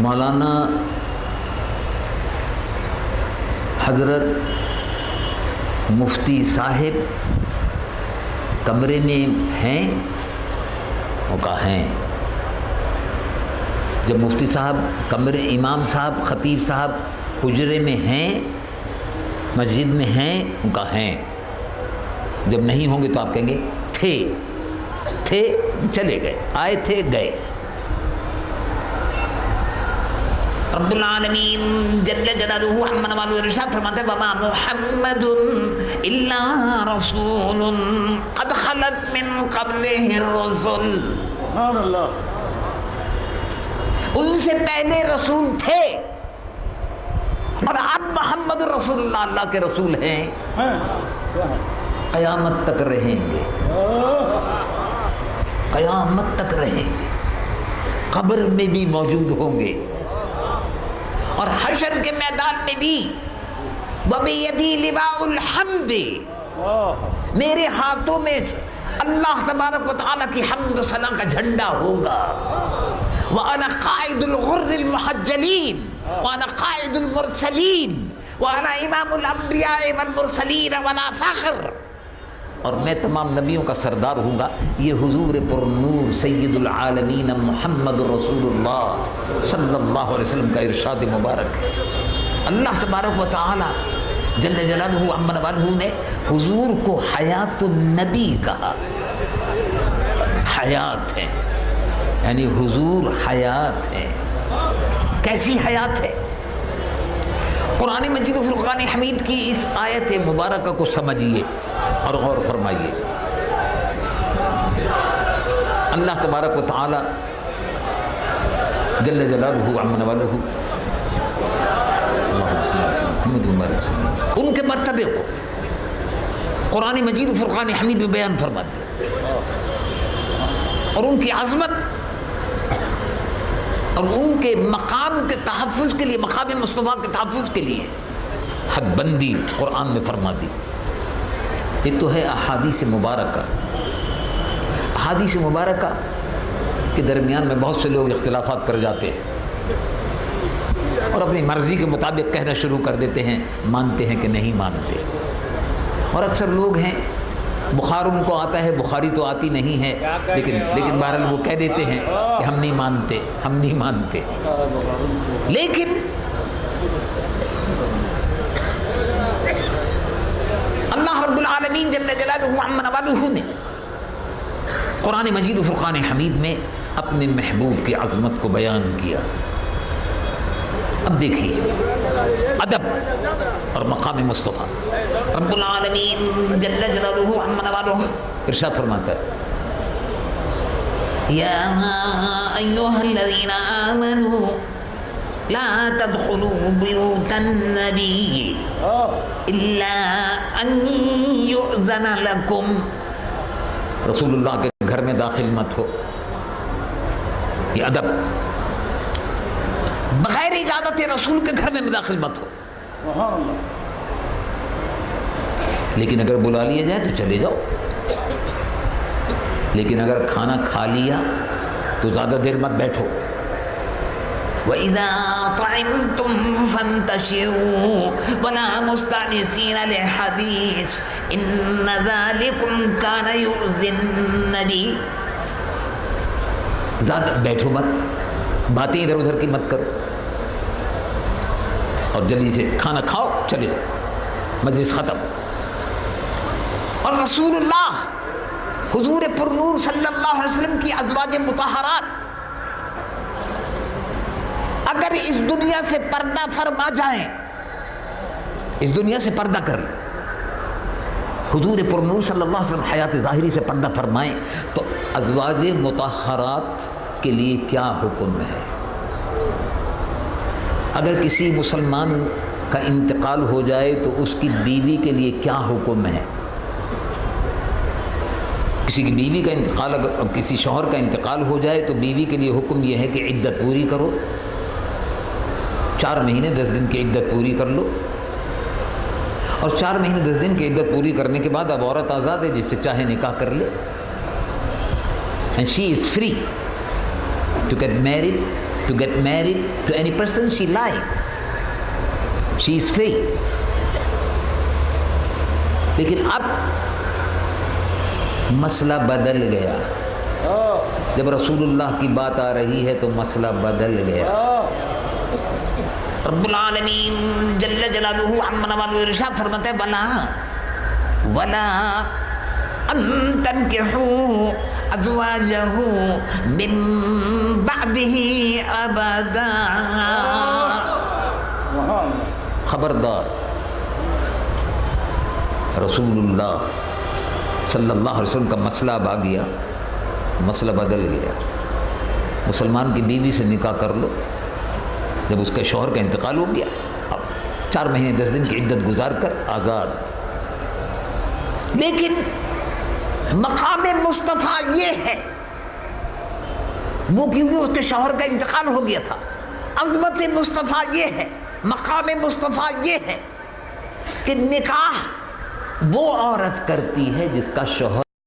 مولانا حضرت مفتی صاحب کمرے میں ہیں؟ وہ کہا ہیں۔ جب مفتی صاحب کمرے، امام صاحب، خطیب صاحب حجرے میں ہیں، مسجد میں ہیں؟ وہ کہا ہیں۔ جب نہیں ہوں گے تو آپ کہیں گے تھے چلے گئے، آئے تھے گئے۔ رب العالمین جل جلالہ عما والہ ارشاد فرماتے ہیں وما محمد الا رسول قد خلت من قبلہ الرسل۔ سبحان اللہ۔ ان سے پہلے رسول تھے اور اب محمد رسول اللہ اللہ کے رسول ہیں، قیامت تک رہیں گے، قیامت تک رہیں گے، قبر میں بھی موجود ہوں گے اور حشر کے میدان میں بھی۔ وَبِيَدِي لِوَاءُ الْحَمْدِ، میرے ہاتھوں میں اللہ تبارک و تعالیٰ کی حمد و ثنا کا جھنڈا ہوگا۔ وَأَنَا قَائِدُ الْغُرِّ الْمُحَجَّلِينَ وَأَنَا قَائِدُ الْمُرْسَلِينَ وَأَنَا إِمَامُ الْأَنْبِيَاءِ وَالْمُرْسَلِينَ وَلَا فَخْرَ، اور میں تمام نبیوں کا سردار ہوں گا۔ یہ حضور پر نور سید العالمین محمد رسول اللہ صلی اللہ علیہ وسلم کا ارشاد مبارک ہے۔ اللہ تبارک و تعالی جل جلالہ عما والہ نے حضور کو حیات النبی کہا۔ حیات ہے، یعنی حضور حیات ہے۔ کیسی حیات ہے؟ قرآن مجید و فرقان حمید کی اس آیت مبارکہ کو سمجھیے اور غور فرمائیے۔ اللہ تبارک و تعالی جل جلالہ عما والہ ان کے مرتبے کو قرآن مجید و فرقان حمید میں بیان فرما دیا، اور ان کی عظمت اور ان کے مقام کے تحفظ کے لیے، مقام مصطفیٰ کے تحفظ کے لیے حد بندی قرآن میں فرما دی۔ یہ تو ہے احادیث مبارکہ۔ احادیث مبارکہ کے درمیان میں بہت سے لوگ اختلافات کر جاتے ہیں اور اپنی مرضی کے مطابق کہنا شروع کر دیتے ہیں، مانتے ہیں کہ نہیں مانتے۔ اور اکثر لوگ ہیں بخار ان کو آتا ہے، بخاری تو آتی نہیں ہے، لیکن بہرحال وہ کہہ دیتے ہیں کہ ہم نہیں مانتے، ہم نہیں مانتے۔ لیکن اللہ رب العالمین جل جلالہ عما والہ نے قرآن مجید و فرقان حمید میں اپنے محبوب کی عظمت کو بیان کیا۔ اب دیکھیے ادب اور مقام مصطفیٰ، رب العالمین جل جلالہ عما والہ ارشاد فرماتا ہے یا ایھا الذین آمنوا لا تدخلوا بیوت النبی الا ان یؤذن لکم، رسول اللہ کے گھر میں داخل مت ہو۔ یہ ادب، بغیر اجازت رسول کے گھر میں داخل مت ہو۔ لیکن اگر بلا لیا جائے تو چلے جاؤ، لیکن اگر کھانا کھا لیا تو زیادہ دیر مت بیٹھو۔ وَإِذَا طَعِمْتُمْ فَانْتَشِرُوا وَلَا مُسْتَأْنِسِينَ لِحَدِيثٍ إِنَّ ذَلِكُمْ كَانَ يُؤْذِي النَّبِيَّ، زیادہ بیٹھو مت، باتیں ادھر ادھر کی مت کرو، اور جلدی سے کھانا کھاؤ، چلے جاؤ، مجلس ختم۔ اور رسول اللہ حضور پر نور صلی اللہ علیہ وسلم کی ازواج مطہرات اگر اس دنیا سے پردہ فرما جائیں، اس دنیا سے پردہ کر لیں، حضور پر نور صلی اللہ علیہ وسلم حیات ظاہری سے پردہ فرمائیں، تو ازواج مطہرات کے لیے کیا حکم ہے؟ اگر کسی مسلمان کا انتقال ہو جائے تو اس کی بیوی کے لیے کیا حکم ہے؟ کسی کی بیوی کا انتقال، اگر کسی شوہر کا انتقال ہو جائے تو بیوی کے لیے حکم یہ ہے کہ عدت پوری کرو، 4 مہینے 10 دن کی عدت پوری کر لو، اور 4 مہینے 10 دن کی عدت پوری کرنے کے بعد اب عورت آزاد ہے، جس سے چاہے نکاح کر لے، and she is free to get married to get married to any person she likes. She is free. لیکن اب مسئلہ بدل گیا. جب رسول اللہ کی بات آ رہی ہے تو مسئلہ بدل گیا. رب العالمین جل جلالہ عما والہ ارشاد فرماتے ہیں ولا ان تنکحوا ازواجہ من بعدہ ابدا. خبردار، رسول اللہ صلی اللہ علیہ وسلم کا مسئلہ اب آ گیا، مسئلہ بدل گیا. مسلمان کی بیوی سے نکاح کر لو، جب اس کے شوہر کا انتقال ہو گیا اب 4 مہینے 10 دن کی عدت گزار کر آزاد. لیکن مقام مصطفیٰ یہ ہے، وہ کیونکہ اس کے شوہر کا انتقال ہو گیا تھا. عظمت مصطفیٰ یہ ہے، مقام مصطفیٰ یہ ہے کہ نکاح وہ عورت کرتی ہے جس کا شوہر